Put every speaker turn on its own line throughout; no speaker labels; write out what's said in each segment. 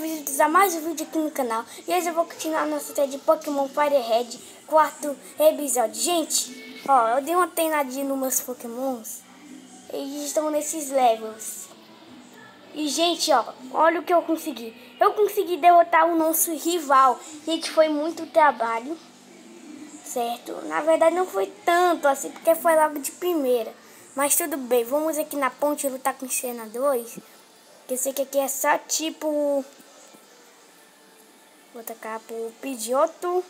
bem-vindos a mais um vídeo aqui no canal. E hoje eu vou continuar a nossa série de Pokémon Fire Red, quarto episódio. Gente, ó, eu dei uma treinadinha nos meus Pokémons. Eles estão nesses levels. E, gente, ó, olha o que eu consegui. Eu consegui derrotar o nosso rival. Gente, foi muito trabalho, certo? Na verdade não foi tanto assim, porque foi logo de primeira. Mas tudo bem, vamos aqui na ponte lutar com os treinadores. Que eu sei que aqui é só tipo... Vou tacar pro Pidgeotto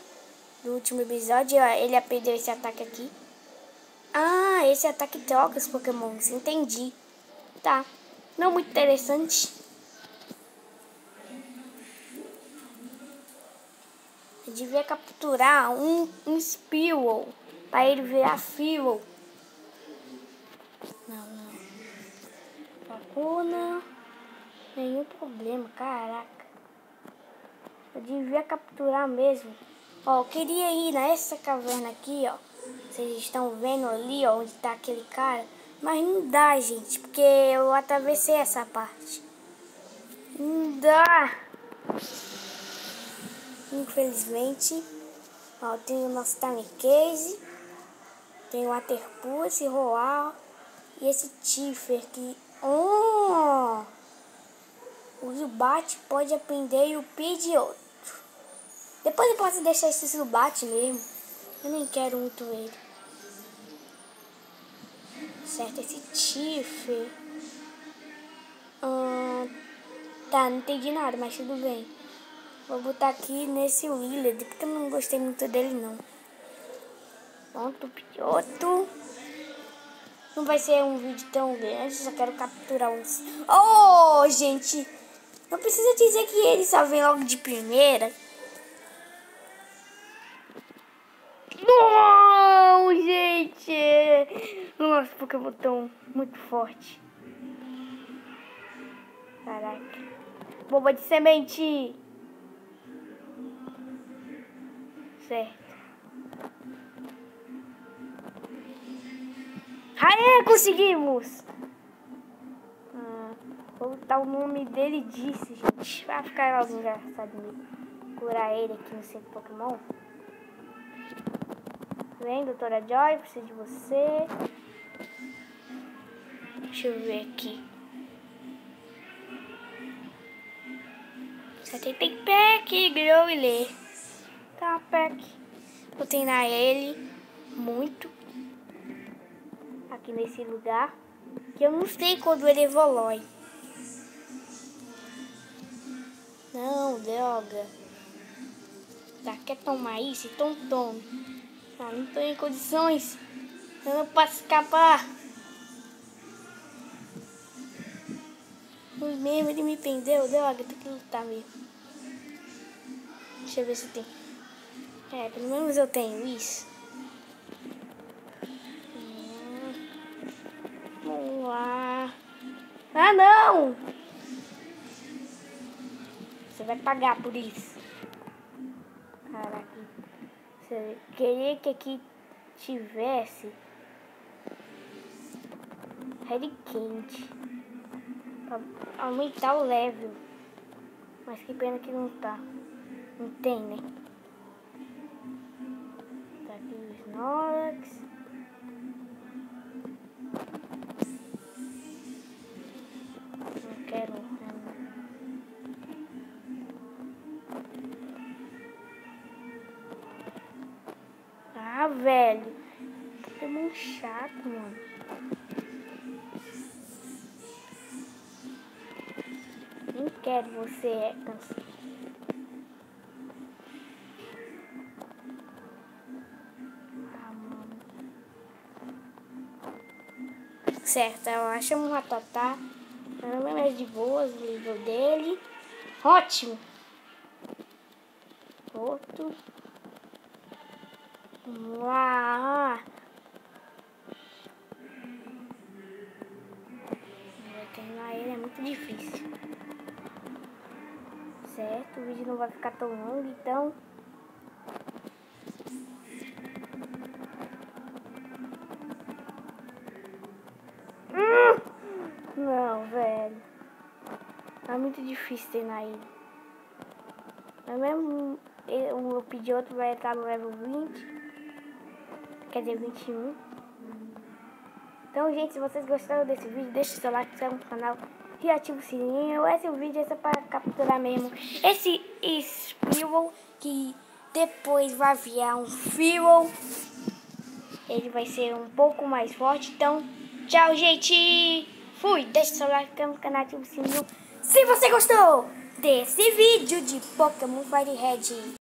do último episódio. Ó, ele aprendeu esse ataque aqui. Ah, esse ataque troca os Pokémons. Entendi. Tá. Não muito interessante. Eu devia capturar um Spearow para ele virar Fearow. Não. Vacuna. Nenhum problema, caraca. Eu devia capturar mesmo. Ó, eu queria ir nessa caverna aqui, ó. Vocês estão vendo ali, ó, onde tá aquele cara. Mas não dá, gente, porque eu atravessei essa parte. Não dá. Infelizmente. Ó, tem o nosso Tarmacase. Tem o Waterpulse, Roar. E esse Tiffer que... Oh! O Zubat pode aprender e o Pidgeotto. Depois eu posso deixar esse Zubat mesmo. Eu nem quero muito ele. Certo, esse Tiffer. Tá, não entendi nada, mas tudo bem. Vou botar aqui nesse Willard, porque eu não gostei muito dele não. Pronto, Pidgeotto. Não vai ser um vídeo tão grande, só quero capturar uns... Oh, gente! Não precisa dizer que ele só vem logo de primeira. Não, gente! Nossa, Pokémon tão muito forte. Caraca. Bomba de semente. Certo. Aê, conseguimos! Vou botar o nome dele disse, gente. Vai ficar logo engraçado mesmo. Curar ele aqui no centro Pokémon. Vem, doutora Joy, preciso de você. Deixa eu ver aqui. Só tem Pack, Growlithe. Tá, Pack. Vou treinar ele muito. Aqui nesse lugar. Que eu não sei quando ele evolui. Não, droga. Tá, quer tomar isso? Então tome. Ah, não tô em condições. Eu não posso escapar. Foi mesmo, ele me prendeu. Droga, tem que lutar mesmo. Deixa eu ver se tem. É, pelo menos eu tenho isso. Vamos lá. Ah, não! Você vai pagar por isso. Caraca. Você queria que aqui tivesse Red Quente pra aumentar o level. Mas que pena que não tá. Não tem, né? Tá aqui o Snorlax. Não quero. Ah, velho. Pokémon chato, mano. Nem quero você, cansado. Ah, mano. Certo, eu acho um Rattata. Não é mais de boas o nível dele. Ótimo. Outro. Vamos lá. Treinar ele é muito difícil. Certo, o vídeo não vai ficar tão longo, então... Não, velho. É muito difícil treinar ele. Mas mesmo eu pedi outro, vai estar no level 20. Quer dizer, 21. Então, gente, se vocês gostaram desse vídeo, deixa o seu like, se inscreve no canal e ativa o sininho. Esse vídeo é só para capturar mesmo esse Squirrel, que depois vai virar um Feral. Ele vai ser um pouco mais forte. Então, tchau, gente. Fui. Deixa o seu like, se inscreve no canal, ativa o sininho. Se você gostou desse vídeo de Pokémon Fire Red.